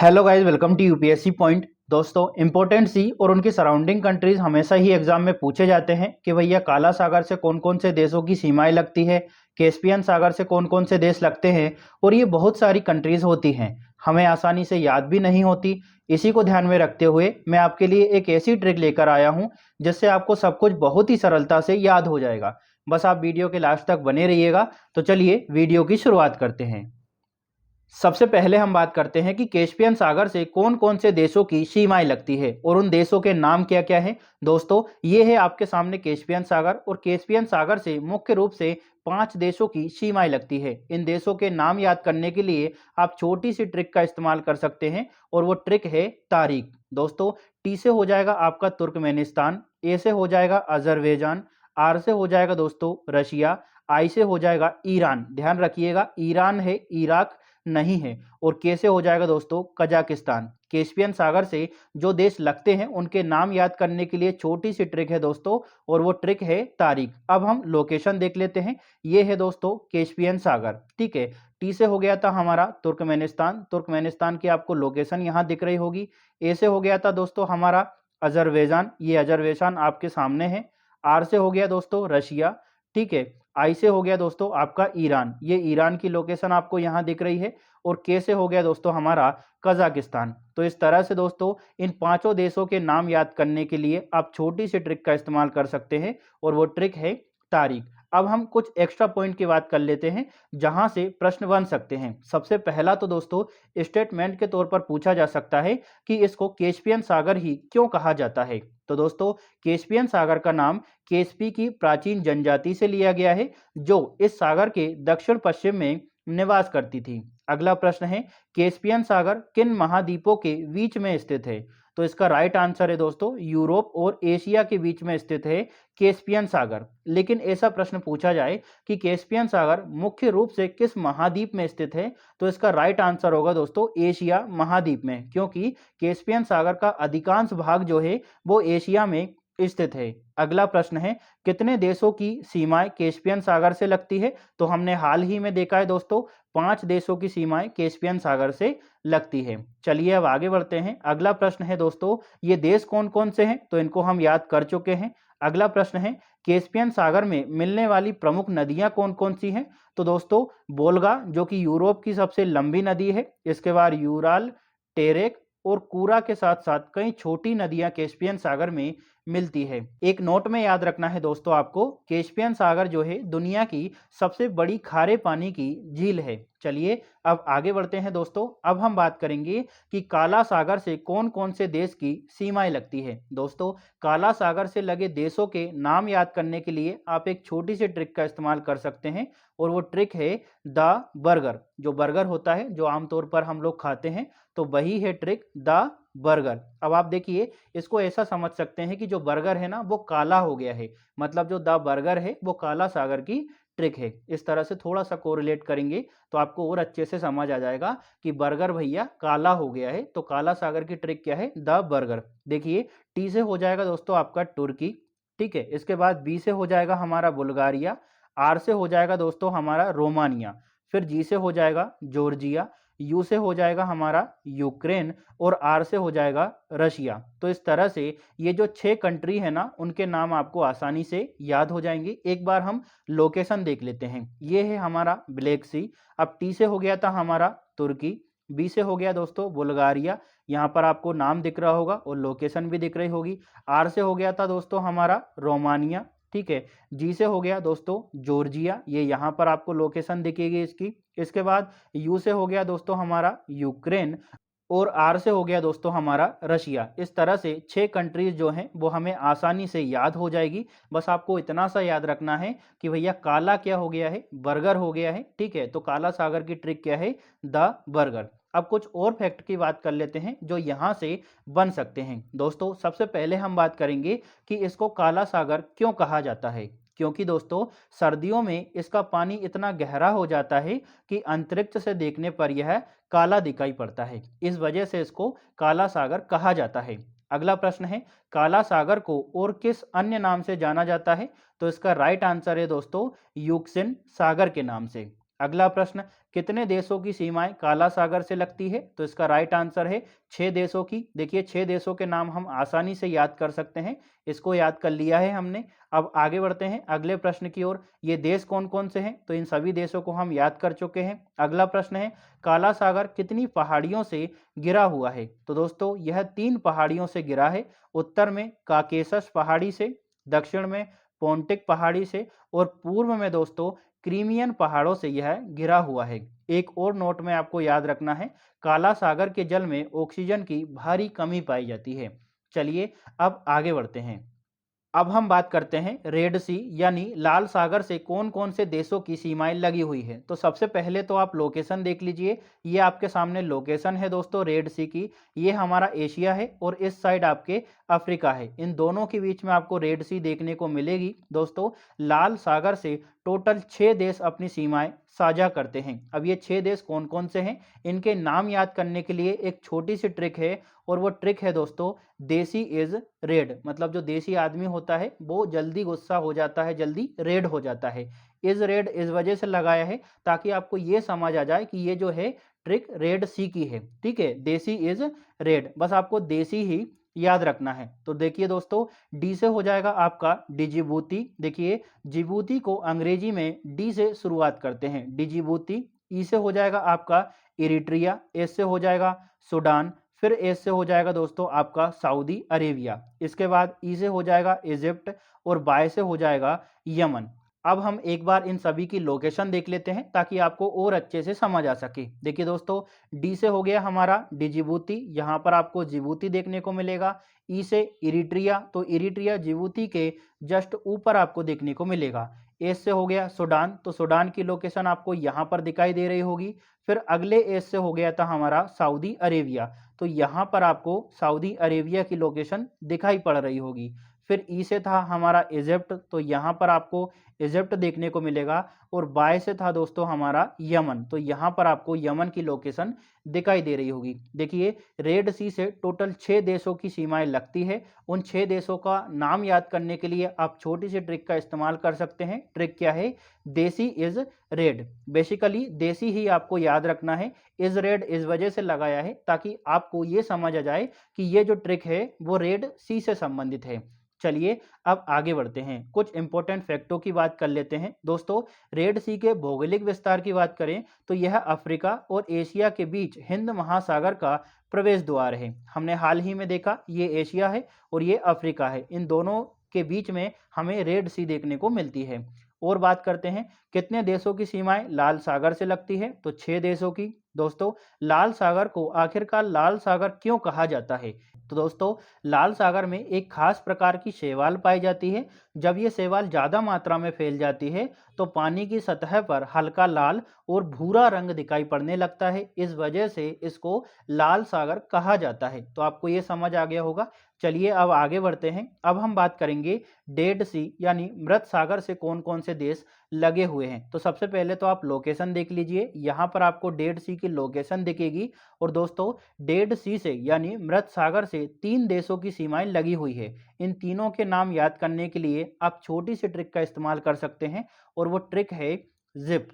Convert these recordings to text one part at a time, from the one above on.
Hello guys, welcome to UPSC point. दोस्तों, important sea और उनकी सराउंडिंग कंट्रीज हमेशा ही एग्जाम में पूछे जाते हैं कि भैया काला सागर से कौन कौन से देशों की सीमाएं लगती है, कैस्पियन सागर से कौन कौन से देश लगते हैं। और ये बहुत सारी कंट्रीज होती हैं, हमें आसानी से याद भी नहीं होती। इसी को ध्यान में रखते हुए मैं आपके लिए एक ऐसी ट्रिक लेकर आया हूं जिससे आपको सब कुछ बहुत ही सरलता से याद हो जाएगा। बस आप वीडियो के लास्ट तक बने रहिएगा। तो चलिए वीडियो की शुरुआत करते हैं। सबसे पहले हम बात करते हैं कि कैस्पियन सागर से कौन कौन से देशों की सीमाएं लगती है और उन देशों के नाम क्या क्या है। दोस्तों, ये है आपके सामने कैस्पियन सागर, और कैस्पियन सागर से मुख्य रूप से 5 देशों की सीमाएं लगती है। इन देशों के नाम याद करने के लिए आप छोटी सी ट्रिक का इस्तेमाल कर सकते हैं, और वो ट्रिक है तारीख। दोस्तों, टी से हो जाएगा आपका तुर्कमेनिस्तान, ए से हो जाएगा अजरबैजान, आर से हो जाएगा दोस्तों रशिया, आई से हो जाएगा ईरान। ध्यान रखिएगा, ईरान है, इराक नहीं है। और कैसे हो जाएगा दोस्तों कजाकिस्तान। कैस्पियन सागर से जो देश लगते हैं उनके नाम याद करने के लिए छोटी सी ट्रिक है दोस्तों, और वो ट्रिक है तारीख। अब हम लोकेशन देख लेते हैं। ये है दोस्तों कैस्पियन सागर, ठीक है। टी से हो गया था हमारा तुर्कमेनिस्तान, तुर्कमेनिस्तान की आपको लोकेशन यहाँ दिख रही होगी। ए से हो गया था दोस्तों हमारा अजरबैजान, ये अजरबैजान आपके सामने है। आर से हो गया दोस्तों रशिया, ठीक है। आई से हो गया दोस्तों आपका ईरान, ये ईरान की लोकेशन आपको यहाँ दिख रही है। और के से हो गया दोस्तों हमारा कजाकिस्तान। तो इस तरह से दोस्तों इन 5 देशों के नाम याद करने के लिए आप छोटी सी ट्रिक का इस्तेमाल कर सकते हैं, और वो ट्रिक है तारीख। अब हम कुछ एक्स्ट्रा पॉइंट की बात कर लेते हैं जहां से प्रश्न बन सकते हैं। सबसे पहला तो दोस्तों स्टेटमेंट के तौर पर पूछा जा सकता है कि इसको कैस्पियन सागर ही क्यों कहा जाता है। तो दोस्तों, कैस्पियन सागर का नाम केस्पी की प्राचीन जनजाति से लिया गया है, जो इस सागर के दक्षिण पश्चिम में निवास करती थी। अगला प्रश्न है, कैस्पियन सागर किन महाद्वीपों के बीच में स्थित है। तो इसका राइट आंसर है दोस्तों यूरोप और एशिया के बीच में स्थित है कैस्पियन सागर। लेकिन ऐसा प्रश्न पूछा जाए कि कैस्पियन सागर मुख्य रूप से किस महाद्वीप में स्थित है, तो इसका राइट आंसर होगा दोस्तों एशिया महाद्वीप में, क्योंकि कैस्पियन सागर का अधिकांश भाग जो है वो एशिया में स्थित है। अगला प्रश्न है, कितने देशों की सीमाएं कैस्पियन सागर से लगती है। तो हमने हाल ही में देखा है दोस्तों 5 देशों की सीमाएं कैस्पियन सागर से लगती है। चलिए अब आगे बढ़ते हैं। अगला प्रश्न है दोस्तों, ये देश कौन कौन से हैं, तो इनको हम याद कर चुके हैं। अगला प्रश्न है, कैस्पियन सागर में मिलने वाली प्रमुख नदियां कौन कौन सी हैं। तो दोस्तों वोल्गा जो कि यूरोप की सबसे लंबी नदी है, इसके बाद यूराल, टेरेक और कूरा के साथ साथ कई छोटी नदियां कैस्पियन सागर में मिलती है। एक नोट में याद रखना है दोस्तों आपको, कैस्पियन सागर जो है दुनिया की सबसे बड़ी खारे पानी की झील है। चलिए अब आगे बढ़ते हैं दोस्तों। अब हम बात करेंगे कि काला सागर से कौन कौन से देश की सीमाएं लगती है। दोस्तों, काला सागर से लगे देशों के नाम याद करने के लिए आप एक छोटी सी ट्रिक का इस्तेमाल कर सकते हैं, और वो ट्रिक है द बर्गर। जो बर्गर होता है जो आमतौर पर हम लोग खाते हैं, तो वही है ट्रिक द बर्गर। अब आप देखिए, इसको ऐसा समझ सकते हैं कि जो बर्गर है ना वो काला हो गया है, मतलब जो द बर्गर है वो काला सागर की ट्रिक है। इस तरह से थोड़ा सा कोरिलेट करेंगे तो आपको और अच्छे से समझ आ जाएगा कि बर्गर भैया काला हो गया है, तो काला सागर की ट्रिक क्या है, द बर्गर। देखिए, टी से हो जाएगा दोस्तों आपका तुर्की, ठीक है। इसके बाद बी से हो जाएगा हमारा बुल्गारिया, आर से हो जाएगा दोस्तों हमारा रोमानिया, फिर जी से हो जाएगा जॉर्जिया, यू से हो जाएगा हमारा यूक्रेन, और आर से हो जाएगा रशिया। तो इस तरह से ये जो 6 कंट्री है ना उनके नाम आपको आसानी से याद हो जाएंगे। एक बार हम लोकेशन देख लेते हैं। ये है हमारा ब्लैक सी। अब टी से हो गया था हमारा तुर्की, बी से हो गया दोस्तों बुल्गारिया, यहाँ पर आपको नाम दिख रहा होगा और लोकेशन भी दिख रही होगी। आर से हो गया था दोस्तों हमारा रोमानिया, ठीक है। जी से हो गया दोस्तों जॉर्जिया, ये यहाँ पर आपको लोकेशन दिखेगी इसकी। इसके बाद यू से हो गया दोस्तों हमारा यूक्रेन, और आर से हो गया दोस्तों हमारा रशिया। इस तरह से 6 कंट्रीज जो हैं वो हमें आसानी से याद हो जाएगी। बस आपको इतना सा याद रखना है कि भैया काला क्या हो गया है, बर्गर हो गया है, ठीक है। तो काला सागर की ट्रिक क्या है, द बर्गर। अब कुछ और फैक्ट की बात कर लेते हैं जो यहाँ से बन सकते हैं। दोस्तों, सबसे पहले हम बात करेंगे कि इसको काला सागर क्यों कहा जाता है। क्योंकि दोस्तों सर्दियों में इसका पानी इतना गहरा हो जाता है कि अंतरिक्ष से देखने पर यह काला दिखाई पड़ता है। इस वजह से इसको काला सागर कहा जाता है। अगला प्रश्न है, काला सागर को और किस अन्य नाम से जाना जाता है। तो इसका राइट आंसर है दोस्तों यूक्सिन सागर के नाम से। अगला प्रश्न, कितने देशों की सीमाएं काला सागर से लगती है? तो इसका राइट आंसर है 6 देशों की। देखिए 6 देशों के नाम हम आसानी से याद कर सकते हैं, इसको याद कर लिया है हमने। अब आगे बढ़ते हैं अगले प्रश्न की ओर। ये देश कौन कौन से हैं? तो इन सभी देशों को हम याद कर चुके हैं। अगला प्रश्न है, काला सागर कितनी पहाड़ियों से घिरा हुआ है? तो दोस्तों यह 3 पहाड़ियों से घिरा है। उत्तर में काकेशस पहाड़ी से, दक्षिण में पोंटिक पहाड़ी से और पूर्व में दोस्तों क्रीमियन पहाड़ों से यह घिरा हुआ है। एक और नोट में आपको याद रखना है, काला सागर के जल में ऑक्सीजन की भारी कमी पाई जाती है। चलिए अब आगे बढ़ते हैं। अब हम बात करते हैं रेड सी यानी लाल सागर से कौन कौन से देशों की सीमाएं लगी हुई है। तो सबसे पहले तो आप लोकेशन देख लीजिए, ये आपके सामने लोकेशन है दोस्तों रेड सी की। ये हमारा एशिया है और इस साइड आपके अफ्रीका है। इन दोनों के बीच में आपको रेड सी देखने को मिलेगी दोस्तों। लाल सागर से टोटल 6 देश अपनी सीमाएं साझा करते हैं। अब ये 6 देश कौन कौन से हैं, इनके नाम याद करने के लिए एक छोटी सी ट्रिक है, और वो ट्रिक है दोस्तों देसी इज रेड। मतलब जो देसी आदमी होता है वो जल्दी गुस्सा हो जाता है, जल्दी रेड हो जाता है। इज रेड इस वजह से लगाया है ताकि आपको ये समझ आ जाए कि ये जो है ट्रिक रेड सी की है। ठीक है, देसी इज रेड, बस आपको देसी ही याद रखना है। तो देखिए दोस्तों, डी से हो जाएगा आपका डिजिबूती। देखिए जिबूती को अंग्रेजी में डी से शुरुआत करते हैं, डिजिबूती। ई से हो जाएगा आपका इरिट्रिया, एस से हो जाएगा सूडान, फिर एस से हो जाएगा दोस्तों आपका सऊदी अरेबिया, इसके बाद ई से हो जाएगा इजिप्ट और बाय से हो जाएगा यमन। अब हम एक बार इन सभी की लोकेशन देख लेते हैं ताकि आपको और अच्छे से समझ आ सके। देखिए दोस्तों, डी से हो गया हमारा डिजिबूती, यहाँ पर आपको जिबूती देखने को मिलेगा। ई से इरिट्रिया, तो इरिट्रिया जिबूती के जस्ट ऊपर आपको देखने को मिलेगा। एस से हो गया सूडान, तो सूडान की लोकेशन आपको यहाँ पर दिखाई दे रही होगी। फिर अगले एस से हो गया था हमारा सऊदी अरेबिया, तो यहाँ पर आपको सऊदी अरेबिया की लोकेशन दिखाई पड़ रही होगी। फिर ई से था हमारा इजिप्ट, तो यहाँ पर आपको इजिप्ट देखने को मिलेगा। और बाय से था दोस्तों हमारा यमन, तो यहाँ पर आपको यमन की लोकेशन दिखाई दे रही होगी। देखिए रेड सी से टोटल 6 देशों की सीमाएं लगती है। उन 6 देशों का नाम याद करने के लिए आप छोटी सी ट्रिक का इस्तेमाल कर सकते हैं। ट्रिक क्या है, देसी इज रेड। बेसिकली देसी ही आपको याद रखना है, इज रेड इस वजह से लगाया है ताकि आपको ये समझ आ जाए कि ये जो ट्रिक है वो रेड सी से संबंधित है। चलिए अब आगे बढ़ते हैं, कुछ इंपॉर्टेंट फैक्टों की बात कर लेते हैं दोस्तों। रेड सी के भौगोलिक विस्तार की बात करें तो यह अफ्रीका और एशिया के बीच हिंद महासागर का प्रवेश द्वार है। हमने हाल ही में देखा ये एशिया है और ये अफ्रीका है, इन दोनों के बीच में हमें रेड सी देखने को मिलती है। और बात करते हैं कितने देशों की सीमाएं लाल सागर से लगती है, तो 6 देशों की। दोस्तों लाल सागर को आखिरकार लाल सागर क्यों कहा जाता है? तो दोस्तों लाल सागर में एक खास प्रकार की शैवाल पाई जाती है। जब ये शैवाल ज़्यादा मात्रा में फैल जाती है तो पानी की सतह पर हल्का लाल और भूरा रंग दिखाई पड़ने लगता है, इस वजह से इसको लाल सागर कहा जाता है। तो आपको ये समझ आ गया होगा। चलिए अब आगे बढ़ते हैं। अब हम बात करेंगे डेड सी यानी मृत सागर से कौन कौन से देश लगे हुए हैं। तो सबसे पहले तो आप लोकेशन देख लीजिए, यहाँ पर आपको डेड सी की लोकेशन दिखेगी। और दोस्तों डेड सी से यानी मृत सागर से 3 देशों की सीमाएं लगी हुई है। इन तीनों के नाम याद करने के लिए आप छोटी सी ट्रिक का इस्तेमाल कर सकते हैं, और वो ट्रिक है जिप।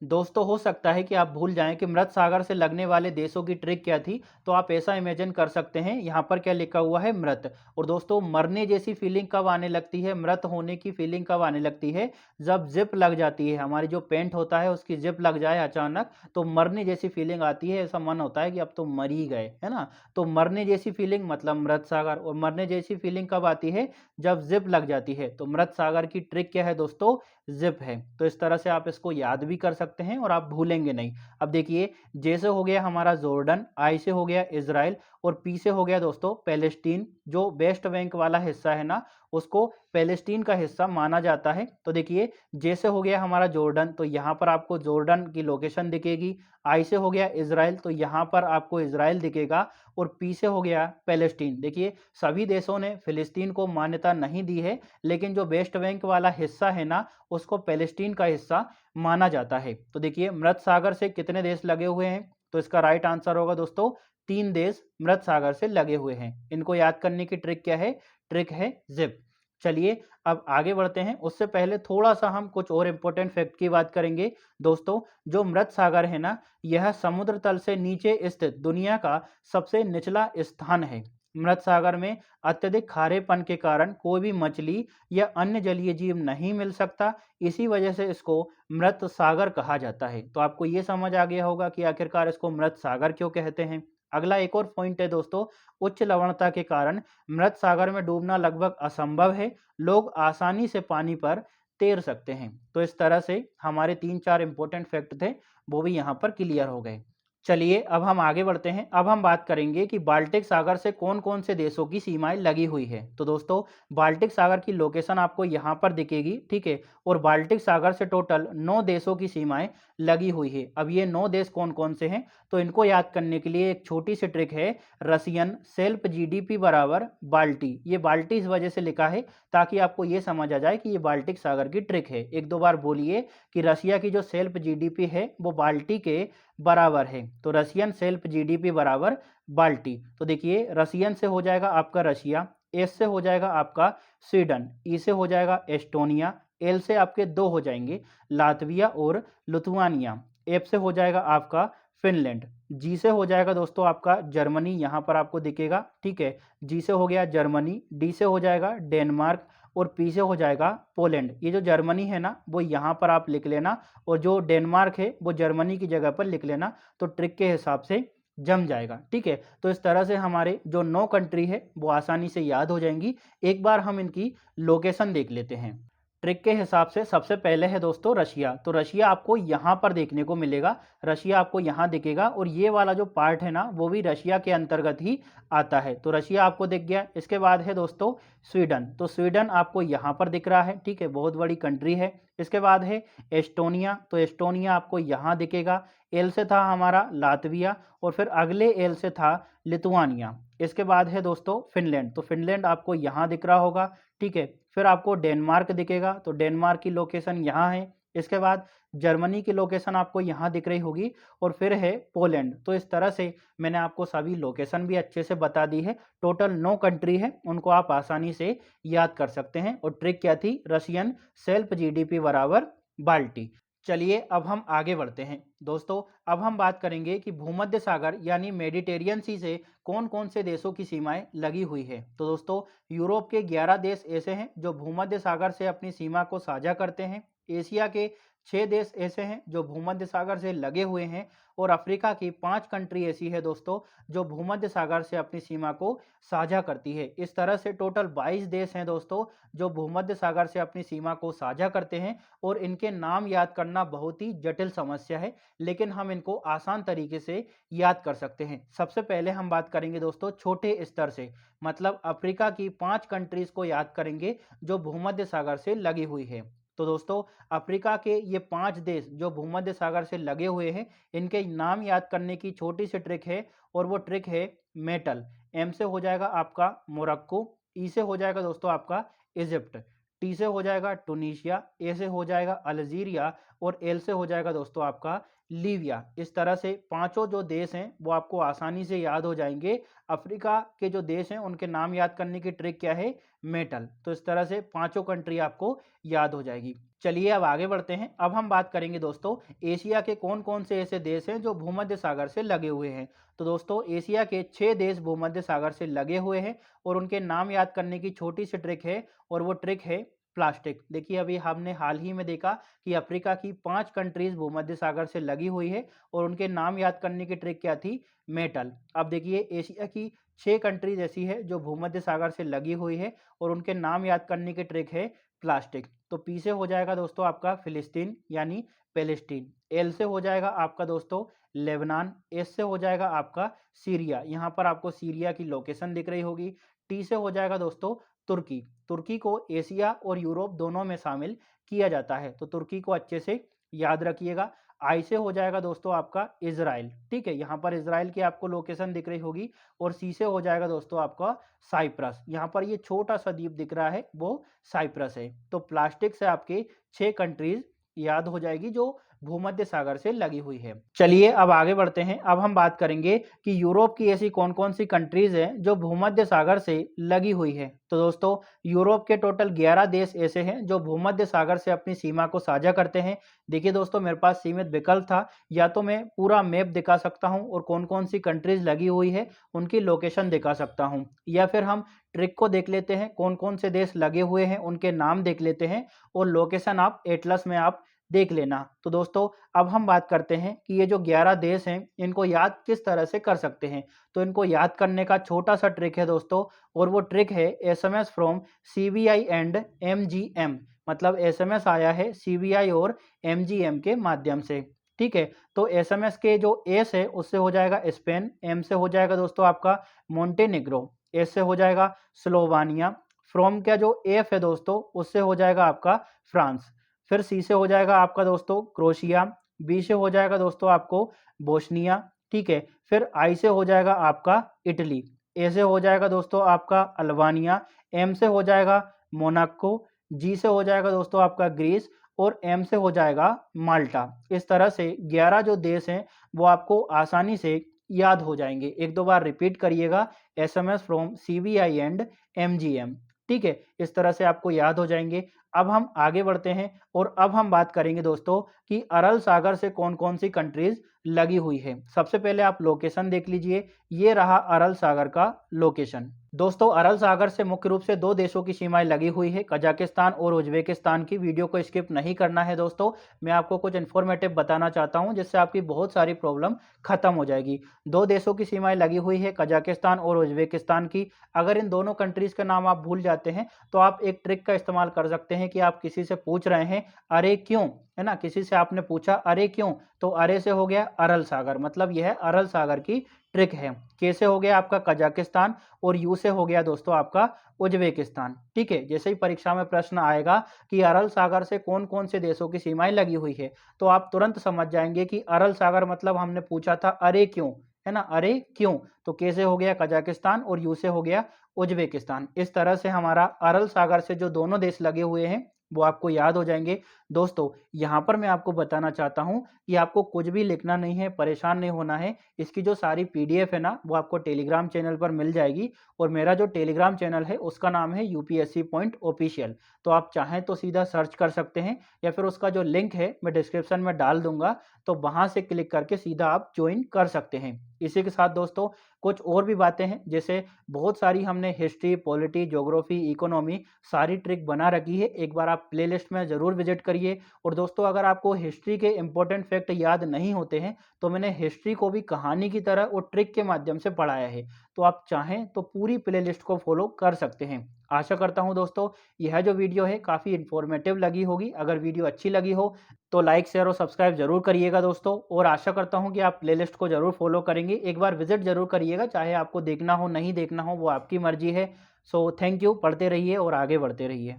दोस्तों हो सकता है कि आप भूल जाएं कि मृत सागर से लगने वाले देशों की ट्रिक क्या थी, तो आप ऐसा इमेजिन कर सकते हैं, यहाँ पर क्या लिखा हुआ है, मृत। और दोस्तों मरने जैसी फीलिंग कब आने लगती है, मृत होने की फीलिंग कब आने लगती है, जब जिप लग जाती है। हमारी जो पेंट होता है उसकी जिप लग जाए अचानक, तो मरने जैसी फीलिंग आती है, ऐसा मन होता है कि अब तो मर ही गए, है ना। तो मरने जैसी फीलिंग मतलब मृत सागर। और मरने जैसी फीलिंग कब आती है, जब जिप लग जाती है। तो मृत सागर की ट्रिक क्या है दोस्तों, जिप है। तो इस तरह से आप इसको याद भी कर सकते हैं और आप भूलेंगे नहीं। अब देखिए जे से हो गया हमारा जॉर्डन, आई से हो गया इजराइल और पी से हो गया दोस्तों पैलेस्टीन। जो वेस्ट बैंक वाला हिस्सा है ना, उसको पैलेस्टीन का हिस्सा माना जाता है। तो देखिए जे से हो गया हमारा जॉर्डन, तो यहाँ पर आपको जॉर्डन की लोकेशन दिखेगी। आई से हो गया इजराइल, तो यहाँ पर आपको इजराइल दिखेगा। और पी से हो गया पैलेस्टीन। देखिए सभी देशों ने फिलिस्तीन को मान्यता नहीं दी है, लेकिन जो वेस्ट बैंक वाला हिस्सा है ना, उसको पैलेस्टीन का हिस्सा माना जाता है। तो देखिए मृत सागर से कितने देश लगे हुए हैं, तो इसका राइट आंसर होगा दोस्तों 3 देश मृत सागर से लगे हुए हैं। इनको याद करने की ट्रिक क्या है, ट्रिक है जिप। चलिए अब आगे बढ़ते हैं। उससे पहले थोड़ा-सा हम कुछ और इम्पोर्टेंट फैक्ट की बात करेंगे। दोस्तों, जो मृत सागर है ना, यह समुद्र तल से नीचे स्थित दुनिया का सबसे निचला स्थान है। मृत सागर में अत्यधिक खारेपन के कारण कोई भी मछली या अन्य जलीय जीव नहीं मिल सकता। इसी वजह से इसको मृत सागर कहा जाता है। तो आपको ये समझ आ गया होगा कि आखिरकार इसको मृत सागर क्यों कहते हैं। अगला एक और पॉइंट है दोस्तों, उच्च लवणता के कारण मृत सागर में डूबना लगभग असंभव है। लोग आसानी से पानी पर तैर सकते हैं। तो इस तरह से हमारे 3-4 इंपॉर्टेंट फैक्ट थे, वो भी यहाँ पर क्लियर हो गए। चलिए अब हम आगे बढ़ते हैं। अब हम बात करेंगे कि बाल्टिक सागर से कौन-कौन से देशों की सीमाएँ लगी हुई है। तो दोस्तों, बाल्टिक सागर की लोकेशन आपको यहाँ पर दिखेगी, ठीक है? और बाल्टिक सागर से टोटल 9 देशों की सीमाएँ लगी हुई है। अब ये 9 देश कौन-कौन से हैं? तो इनको याद करने के लिए एक छोटी-सी ट्रिक है, रशियन सेल्फ जीडीपी बराबर बाल्टी। ये बाल्टी इस वजह से लिखा है ताकि आपको ये समझ आ जाए कि ये बाल्टिक सागर की ट्रिक है। 1-2 बार बोलिए कि रशिया की जो सेल्फ जीडीपी है, वो बाल्टी के बराबर है। तो रशियन सेल्फ जीडीपी बराबर बाल्टी। तो देखिए, रशियन से हो जाएगा आपका रशिया, एस से हो जाएगा आपका स्वीडन, ई से हो जाएगा एस्टोनिया, एल से आपके 2 हो जाएंगे लातविया और लिथुआनिया, एफ से हो जाएगा आपका फिनलैंड, जी से हो जाएगा दोस्तों आपका जर्मनी, यहाँ पर आपको दिखेगा, ठीक है। जी से हो गया जर्मनी, डी से हो जाएगा डेनमार्क और पी से हो जाएगा पोलैंड। ये जो जर्मनी है ना, वो यहाँ पर आप लिख लेना, और जो डेनमार्क है वो जर्मनी की जगह पर लिख लेना, तो ट्रिक के हिसाब से जम जाएगा, ठीक है। तो इस तरह से हमारे जो 9 कंट्री है वो आसानी से याद हो जाएंगी। एक बार हम इनकी लोकेशन देख लेते हैं। ट्रिक के हिसाब से सबसे पहले है दोस्तों रशिया। तो रशिया आपको यहाँ पर देखने को मिलेगा, रशिया आपको यहाँ दिखेगा, और ये वाला जो पार्ट है ना, वो भी रशिया के अंतर्गत ही आता है। तो रशिया आपको दिख गया। इसके बाद है दोस्तों स्वीडन। तो स्वीडन आपको यहाँ पर दिख रहा है, ठीक है, बहुत बड़ी कंट्री है। इसके बाद है एस्टोनिया। तो एस्टोनिया आपको यहाँ दिखेगा। एल से था हमारा लातविया, और फिर अगले एल से था लिथुआनिया। इसके बाद है दोस्तों फिनलैंड। तो फिनलैंड आपको यहाँ दिख रहा होगा, ठीक है। फिर आपको डेनमार्क दिखेगा। तो डेनमार्क की लोकेशन यहाँ है। इसके बाद जर्मनी की लोकेशन आपको यहाँ दिख रही होगी, और फिर है पोलैंड। तो इस तरह से मैंने आपको सभी लोकेशन भी अच्छे से बता दी है। टोटल 9 कंट्री है, उनको आप आसानी से याद कर सकते हैं। और ट्रिक क्या थी? रशियन सेल्फ जीडीपी बराबर बाल्टी। चलिए अब हम आगे बढ़ते हैं। दोस्तों, अब हम बात करेंगे कि भूमध्य सागर यानी मेडिटेरियन सी से कौन-कौन से देशों की सीमाएं लगी हुई है। तो दोस्तों, यूरोप के 11 देश ऐसे हैं जो भूमध्य सागर से अपनी सीमा को साझा करते हैं। एशिया के 6 देश ऐसे हैं जो भूमध्य सागर से लगे हुए हैं, और अफ्रीका की 5 कंट्री ऐसी है दोस्तों जो भूमध्य सागर से अपनी सीमा को साझा करती है। इस तरह से टोटल 22 देश हैं दोस्तों जो भूमध्य सागर से अपनी सीमा को साझा करते हैं, और इनके नाम याद करना बहुत ही जटिल समस्या है, लेकिन हम इनको आसान तरीके से याद कर सकते हैं। सबसे पहले हम बात करेंगे दोस्तों छोटे स्तर से, मतलब अफ्रीका की 5 कंट्रीज को याद करेंगे जो भूमध्य सागर से लगी हुई है। तो दोस्तों, अफ्रीका के ये 5 देश जो भूमध्य सागर से लगे हुए हैं, इनके नाम याद करने की छोटी सी ट्रिक है, और वो ट्रिक है मेटल। एम से हो जाएगा आपका मोरक्को, ई से हो जाएगा दोस्तों आपका इजिप्ट, टी से हो जाएगा टूनिशिया, ए से हो जाएगा अल्जीरिया, और एल से हो जाएगा दोस्तों आपका लीबिया। इस तरह से पांचों जो देश हैं वो आपको आसानी से याद हो जाएंगे। अफ्रीका के जो देश हैं उनके नाम याद करने की ट्रिक क्या है? मेटल। तो इस तरह से पांचों कंट्री आपको याद हो जाएगी। चलिए अब आगे बढ़ते हैं। अब हम बात करेंगे दोस्तों एशिया के कौन कौन से ऐसे देश हैं जो भूमध्य सागर से लगे हुए हैं। तो दोस्तों, एशिया के 6 देश भूमध्य सागर से लगे हुए हैं, और उनके नाम याद करने की छोटी सी ट्रिक है, और वो ट्रिक है प्लास्टिक। देखिए, अभी हमने हाल ही में देखा कि अफ्रीका की 5 कंट्रीज भूमध्य सागर से लगी हुई है, और उनके नाम याद करने की ट्रिक क्या थी? मेटल। अब देखिए, एशिया की 6 कंट्रीज ऐसी है जो भूमध्य सागर से लगी हुई है, और उनके नाम याद करने की ट्रिक है प्लास्टिक। तो पी से हो जाएगा दोस्तों आपका फिलिस्तीन यानी पैलेस्टीन, एल से हो जाएगा आपका दोस्तों लेबनान, एस से हो जाएगा आपका सीरिया, यहाँ पर आपको सीरिया की लोकेशन दिख रही होगी, टी से हो जाएगा दोस्तों तुर्की। तुर्की को एशिया और यूरोप दोनों में शामिल किया जाता है, तो तुर्की को अच्छे से याद रखिएगा। आई से हो जाएगा दोस्तों आपका इजराइल, ठीक है, यहाँ पर इजराइल की आपको लोकेशन दिख रही होगी, और सी से हो जाएगा दोस्तों आपका साइप्रस, यहाँ पर ये छोटा सा द्वीप दिख रहा है वो साइप्रस है। तो प्लास्टिक से आपके 6 कंट्रीज याद हो जाएगी जो भूमध्य सागर से लगी हुई है। चलिए अब आगे बढ़ते हैं। अब हम बात करेंगे कि यूरोप की ऐसी कौन कौन सी कंट्रीज हैं जो भूमध्य सागर से लगी हुई है। तो दोस्तों यूरोप के टोटल 11 देश ऐसे हैं जो भूमध्य सागर से अपनी सीमा को साझा करते हैं। देखिए दोस्तों, मेरे पास सीमित विकल्प था, या तो मैं पूरा मैप दिखा सकता हूं और कौन कौन सी कंट्रीज लगी हुई है उनकी लोकेशन दिखा सकता हूं, या फिर हम ट्रिक को देख लेते हैं, कौन कौन से देश लगे हुए हैं उनके नाम देख लेते हैं और लोकेशन आप एटलस में आप देख लेना। तो दोस्तों अब हम बात करते हैं कि ये जो 11 देश हैं इनको याद किस तरह से कर सकते हैं। तो इनको याद करने का छोटा सा ट्रिक है दोस्तों, और वो ट्रिक है SMS from CBI and MGM. मतलब एसएमएस आया है सीबीआई और एमजीएम के माध्यम से। ठीक है, तो एसएमएस के जो एस है उससे हो जाएगा स्पेन, एम से हो जाएगा दोस्तों आपका मोंटेनेग्रो, एस से हो जाएगा स्लोवानिया, फ्रॉम का जो एफ है दोस्तों उससे हो जाएगा आपका फ्रांस, फिर सी से हो जाएगा आपका दोस्तों क्रोशिया, बी से हो जाएगा दोस्तों आपको बोस्निया। ठीक है, फिर आई से हो जाएगा आपका इटली, ए से हो जाएगा दोस्तों आपका अल्बानिया, एम से हो जाएगा मोनाको, जी से हो जाएगा दोस्तों आपका ग्रीस और एम से हो जाएगा माल्टा। इस तरह से 11 जो देश हैं वो आपको आसानी से याद हो जाएंगे। एक दो बार रिपीट करिएगा, SMS from CBI and MGM. ठीक है, इस तरह से आपको याद हो जाएंगे। अब हम आगे बढ़ते हैं और अब हम बात करेंगे दोस्तों कि अरल सागर से कौन कौन सी कंट्रीज लगी हुई है। सबसे पहले आप लोकेशन देख लीजिए, ये रहा अरल सागर का लोकेशन। दोस्तों अरल सागर से मुख्य रूप से दो देशों की सीमाएं लगी हुई है, कजाकिस्तान और उज्बेकिस्तान की। वीडियो को स्किप नहीं करना है दोस्तों, मैं आपको कुछ इन्फॉर्मेटिव बताना चाहता हूं जिससे आपकी बहुत सारी प्रॉब्लम खत्म हो जाएगी। दो देशों की सीमाएं लगी हुई है, कजाकिस्तान और उज्बेकिस्तान की। अगर इन दोनों कंट्रीज का नाम आप भूल जाते हैं तो आप एक ट्रिक का इस्तेमाल कर सकते हैं कि आप किसी से पूछ रहे हैं अरे क्यों, है ना, किसी से आपने पूछा अरे क्यों, तो अरे से हो गया अरल सागर, मतलब यह अरल सागर की ट्रिक है। के से हो गया आपका कजाकिस्तान और यू से हो गया दोस्तों आपका उज्बेकिस्तान। ठीक है, जैसे ही परीक्षा में प्रश्न आएगा कि अरल सागर से कौन कौन से देशों की सीमाएं लगी हुई है, तो आप तुरंत समझ जाएंगे कि अरल सागर मतलब हमने पूछा था अरे क्यों, है ना, अरे क्यों। तो के से हो गया कजाकिस्तान और यू से हो गया उज्बेकिस्तान। इस तरह से हमारा अरल सागर से जो दोनों देश लगे हुए हैं वो आपको याद हो जाएंगे। दोस्तों यहाँ पर मैं आपको बताना चाहता हूँ कि आपको कुछ भी लिखना नहीं है, परेशान नहीं होना है। इसकी जो सारी पीडीएफ है ना वो आपको टेलीग्राम चैनल पर मिल जाएगी, और मेरा जो टेलीग्राम चैनल है उसका नाम है यूपीएससी पॉइंट ऑफिशियल। तो आप चाहें तो सीधा सर्च कर सकते हैं, या फिर उसका जो लिंक है मैं डिस्क्रिप्शन में डाल दूंगा, तो वहां से क्लिक करके सीधा आप ज्वाइन कर सकते हैं। इसी के साथ दोस्तों कुछ और भी बातें हैं, जैसे बहुत सारी हमने हिस्ट्री, पॉलिटी, ज्योग्राफी, इकोनॉमी सारी ट्रिक बना रखी है। एक बार आप प्लेलिस्ट में जरूर विजिट करिए। और दोस्तों अगर आपको हिस्ट्री के इंपॉर्टेंट फैक्ट याद नहीं होते हैं तो मैंने हिस्ट्री को भी कहानी की तरह और ट्रिक के माध्यम से पढ़ाया है, तो आप चाहें तो पूरी प्लेलिस्ट को फॉलो कर सकते हैं। आशा करता हूं दोस्तों यह जो वीडियो है काफ़ी इन्फॉर्मेटिव लगी होगी। अगर वीडियो अच्छी लगी हो तो लाइक, शेयर और सब्सक्राइब जरूर करिएगा दोस्तों, और आशा करता हूं कि आप प्लेलिस्ट को जरूर फॉलो करेंगे। एक बार विजिट जरूर करिएगा, चाहे आपको देखना हो नहीं देखना हो वो आपकी मर्जी है। सो थैंक यू, पढ़ते रहिए और आगे बढ़ते रहिए।